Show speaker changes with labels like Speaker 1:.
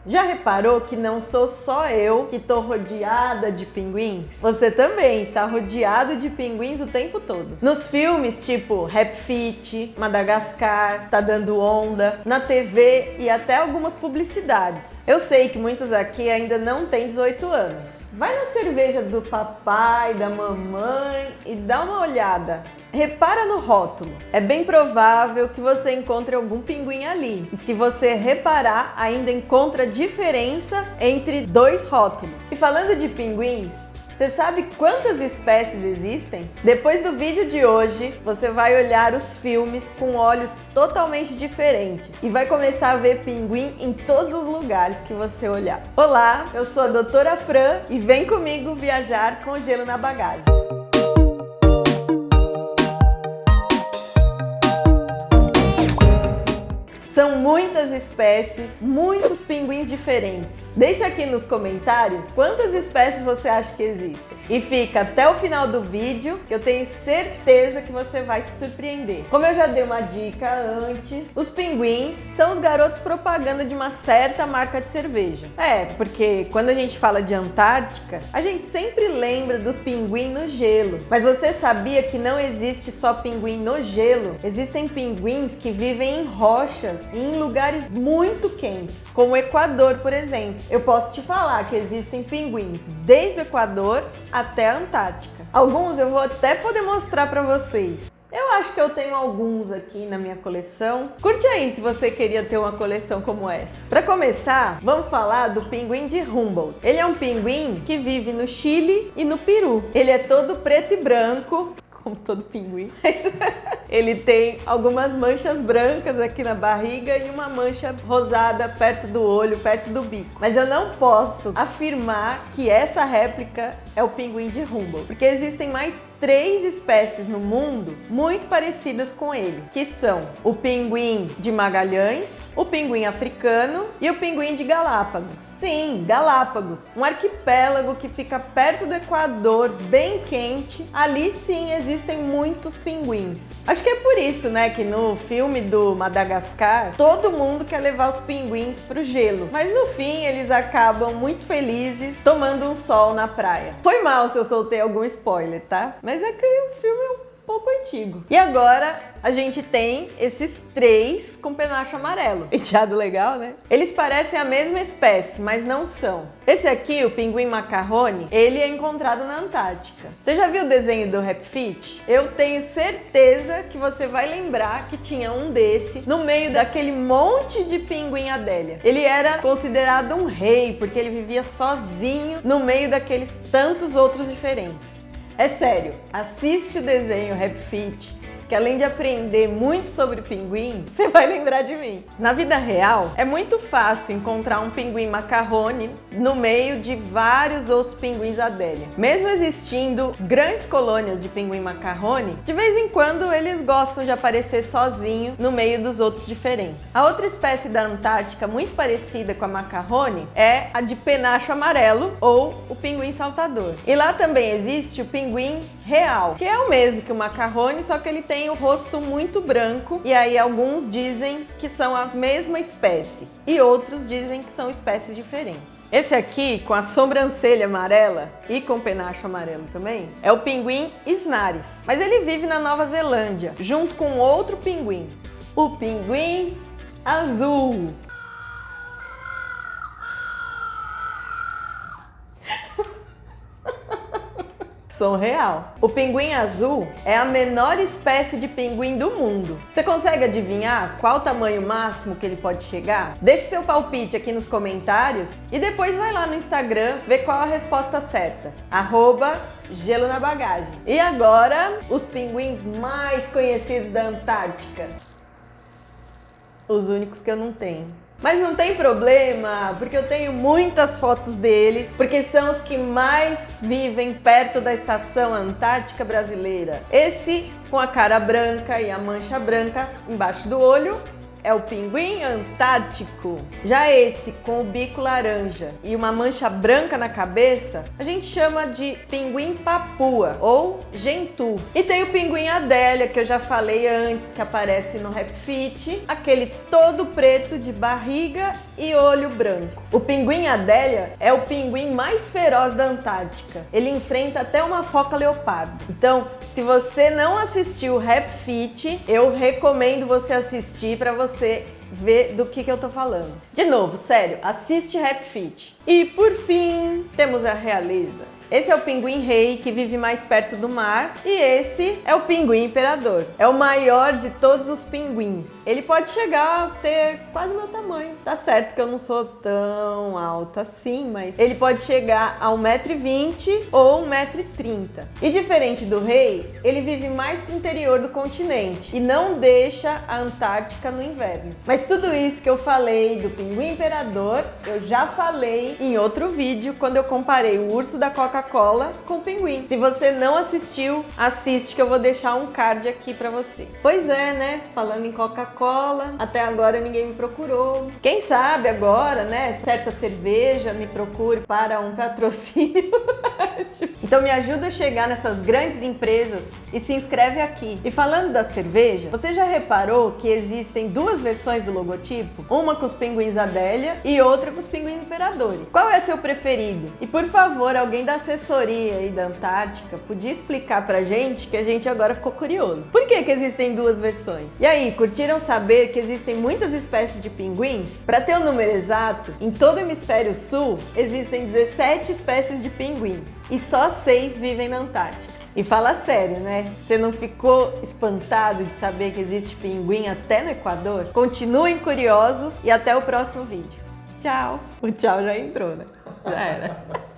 Speaker 1: Já reparou que não sou só eu que tô rodeada de pinguins? Você também tá rodeado de pinguins o tempo todo. Nos filmes tipo Rap Fit, Madagascar, Tá Dando Onda, na TV e até algumas publicidades. Eu sei que muitos aqui ainda não têm 18 anos. Vai na cerveja do papai, da mamãe e dá uma olhada. Repara no rótulo. É bem provável que você encontre algum pinguim ali. E se você reparar, ainda encontra diferença entre dois rótulos. E falando de pinguins, você sabe quantas espécies existem? Depois do vídeo de hoje, você vai olhar os filmes com olhos totalmente diferentes e vai começar a ver pinguim em todos os lugares que você olhar. Olá, eu sou a Doutora Fran e vem comigo viajar com gelo na bagagem. São muitas espécies, muitos pinguins diferentes. Deixa aqui nos comentários quantas espécies você acha que existem. E fica até o final do vídeo que eu tenho certeza que você vai se surpreender. Como eu já dei uma dica antes, os pinguins são os garotos propaganda de uma certa marca de cerveja. Porque quando a gente fala de Antártica, a gente sempre lembra do pinguim no gelo. Mas você sabia que não existe só pinguim no gelo? Existem pinguins que vivem em rochas e em lugares muito quentes, como o Equador, por exemplo. Eu posso te falar que existem pinguins desde o Equador até a Antártica. Alguns eu vou até poder mostrar para vocês. Eu acho que eu tenho alguns aqui na minha coleção. Curte aí se você queria ter uma coleção como essa. Para começar, vamos falar do pinguim de Humboldt. Ele é um pinguim que vive no Chile e no Peru. Ele é todo preto e branco, como todo pinguim. Ele tem algumas manchas brancas aqui na barriga e uma mancha rosada perto do olho, perto do bico. Mas eu não posso afirmar que essa réplica é o pinguim de Humboldt, porque existem mais 3 espécies no mundo muito parecidas com ele, que são o pinguim de Magalhães, o pinguim africano e o pinguim de Galápagos. Sim, Galápagos, um arquipélago que fica perto do Equador, bem quente. Ali sim existem muitos pinguins. Acho que é por isso, né, que no filme do Madagascar, todo mundo quer levar os pinguins pro gelo. Mas no fim, eles acabam muito felizes tomando um sol na praia. Foi mal se eu soltei algum spoiler, tá? Mas é que o filme é um pouco antigo. E agora a gente tem esses 3 com penacho amarelo. Penteado legal, né? Eles parecem a mesma espécie, mas não são. Esse aqui, o pinguim macarrone, ele é encontrado na Antártica. Você já viu o desenho do Rap Fit? Eu tenho certeza que você vai lembrar que tinha um desse no meio daquele monte de pinguim Adélia. Ele era considerado um rei porque ele vivia sozinho no meio daqueles tantos outros diferentes. É sério, assiste o desenho Rap Fit, que além de aprender muito sobre pinguim, você vai lembrar de mim. Na vida real, é muito fácil encontrar um pinguim macarrone no meio de vários outros pinguins Adélia. Mesmo existindo grandes colônias de pinguim macarrone, de vez em quando eles gostam de aparecer sozinho no meio dos outros diferentes. A outra espécie da Antártica muito parecida com a macarrone é a de penacho amarelo ou o pinguim saltador. E lá também existe o pinguim real, que é o mesmo que o macarrone, só que ele tem o rosto muito branco, e aí alguns dizem que são a mesma espécie e outros dizem que são espécies diferentes. Esse aqui, com a sobrancelha amarela e com penacho amarelo também, é o pinguim Snares, mas ele vive na Nova Zelândia, junto com outro pinguim, o pinguim azul. Som real. O pinguim azul é a menor espécie de pinguim do mundo. Você consegue adivinhar qual o tamanho máximo que ele pode chegar? Deixe seu palpite aqui nos comentários e depois vai lá no Instagram ver qual a resposta certa. @gelo na bagagem. E agora, os pinguins mais conhecidos da Antártica. Os únicos que eu não tenho. Mas não tem problema, porque eu tenho muitas fotos deles, porque são os que mais vivem perto da Estação Antártica Brasileira. Esse com a cara branca e a mancha branca embaixo do olho é o pinguim antártico. Já esse, com o bico laranja e uma mancha branca na cabeça, a gente chama de pinguim papua ou gentoo. E tem o pinguim Adélia, que eu já falei antes, que aparece no Rap Fit, aquele todo preto de barriga e olho branco. O pinguim Adélia é o pinguim mais feroz da Antártica. Ele enfrenta até uma foca leopardo. Então, se você não assistiu o Rap Fit, eu recomendo você assistir para você ver do que eu tô falando. De novo, sério, assiste Rap Fit. E por fim, temos a realeza. Esse é o pinguim rei, que vive mais perto do mar, e esse é o pinguim imperador. É o maior de todos os pinguins. Ele pode chegar a ter quase meu tamanho. Tá certo que eu não sou tão alta assim, mas ele pode chegar a 1,20 m ou 1,30 m. E diferente do rei, ele vive mais pro interior do continente e não deixa a Antártica no inverno. Mas tudo isso que eu falei do pinguim imperador, eu já falei em outro vídeo, quando eu comparei o urso da Coca-Cola com o pinguim. Se você não assistiu, assiste, que eu vou deixar um card aqui pra você. Pois é, né? Falando em Coca-Cola, até agora ninguém me procurou. Quem sabe agora, né? Certa cerveja me procure para um patrocínio. Então me ajuda a chegar nessas grandes empresas e se inscreve aqui. E falando da cerveja, você já reparou que existem duas versões do logotipo? Uma com os pinguins Adélia e outra com os pinguins imperadores. Qual é seu preferido? E por favor, alguém da assessoria aí da Antártica podia explicar pra gente, que a gente agora ficou curioso. Por que existem duas versões? E aí, curtiram saber que existem muitas espécies de pinguins? Para ter o número exato, em todo o hemisfério sul existem 17 espécies de pinguins e só 6 vivem na Antártica. E fala sério, né? Você não ficou espantado de saber que existe pinguim até no Equador? Continuem curiosos e até o próximo vídeo. Tchau! O tchau já entrou, né? Já era.